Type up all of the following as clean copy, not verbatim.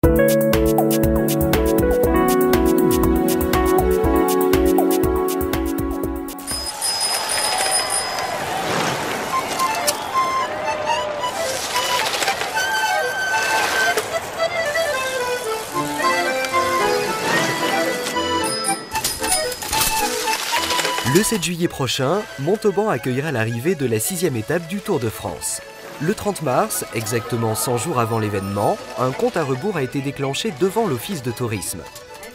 Le 7 juillet prochain, Montauban accueillera l'arrivée de la 6e étape du Tour de France. Le 30 mars, exactement 100 jours avant l'événement, un compte à rebours a été déclenché devant l'Office de tourisme.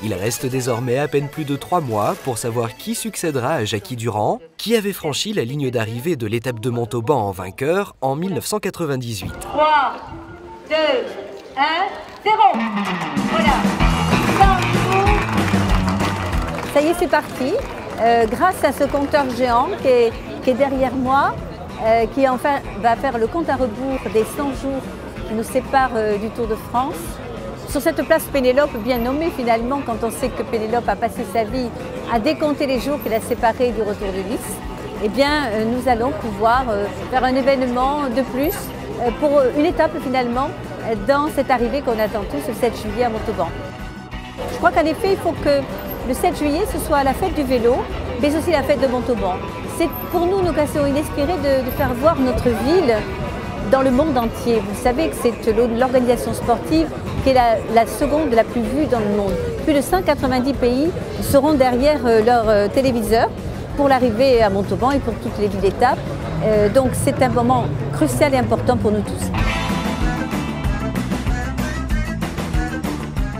Il reste désormais à peine plus de 3 mois pour savoir qui succédera à Jackie Durand, qui avait franchi la ligne d'arrivée de l'étape de Montauban en vainqueur en 1998. 3, 2, 1, 0. Voilà. Ça y est, c'est parti. Grâce à ce compteur géant qui est derrière moi, qui enfin va faire le compte à rebours des 100 jours qui nous séparent du Tour de France. Sur cette place Pénélope, bien nommée finalement, quand on sait que Pénélope a passé sa vie à décompter les jours qu'elle a séparés du retour de Nice, eh bien, nous allons pouvoir faire un événement de plus pour une étape finalement dans cette arrivée qu'on attend tous le 7 juillet à Montauban. Je crois qu'en effet, il faut que le 7 juillet, ce soit la fête du vélo, mais aussi la fête de Montauban. C'est pour nous une occasion inespérée de faire voir notre ville dans le monde entier. Vous savez que c'est l'organisation sportive qui est la seconde la plus vue dans le monde. Plus de 190 pays seront derrière leur téléviseur pour l'arrivée à Montauban et pour toutes les villes d'étape. Donc c'est un moment crucial et important pour nous tous.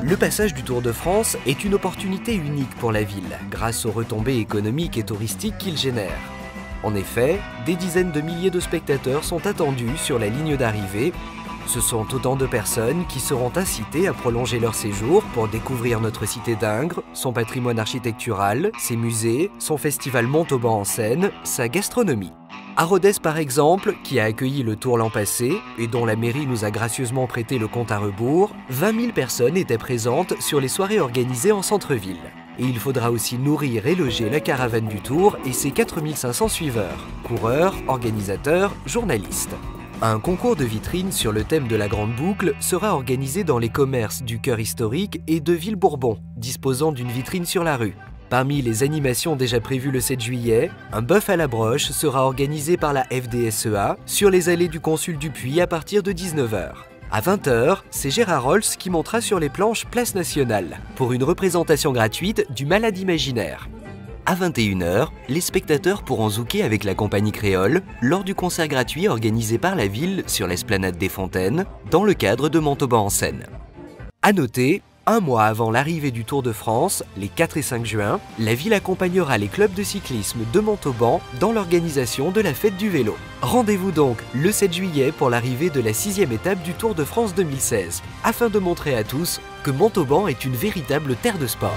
Le passage du Tour de France est une opportunité unique pour la ville, grâce aux retombées économiques et touristiques qu'il génère. En effet, des dizaines de milliers de spectateurs sont attendus sur la ligne d'arrivée. Ce sont autant de personnes qui seront incitées à prolonger leur séjour pour découvrir notre cité d'Ingres, son patrimoine architectural, ses musées, son festival Montauban en Seine, sa gastronomie. À Rodez par exemple, qui a accueilli le Tour l'an passé et dont la mairie nous a gracieusement prêté le compte à rebours, 20 000 personnes étaient présentes sur les soirées organisées en centre-ville. Et il faudra aussi nourrir et loger la caravane du Tour et ses 4 500 suiveurs, coureurs, organisateurs, journalistes. Un concours de vitrines sur le thème de la Grande Boucle sera organisé dans les commerces du cœur historique et de Ville-Bourbon, disposant d'une vitrine sur la rue. Parmi les animations déjà prévues le 7 juillet, un bœuf à la broche sera organisé par la FDSEA sur les allées du Consul Dupuis à partir de 19 h. À 20 h, c'est Gérard Rolls qui montera sur les planches Place Nationale pour une représentation gratuite du Malade imaginaire. À 21 h, les spectateurs pourront zouker avec la compagnie créole lors du concert gratuit organisé par la ville sur l'esplanade des Fontaines dans le cadre de Montauban en Seine. À noter, un mois avant l'arrivée du Tour de France, les 4 et 5 juin, la ville accompagnera les clubs de cyclisme de Montauban dans l'organisation de la fête du vélo. Rendez-vous donc le 7 juillet pour l'arrivée de la 6e étape du Tour de France 2016, afin de montrer à tous que Montauban est une véritable terre de sport.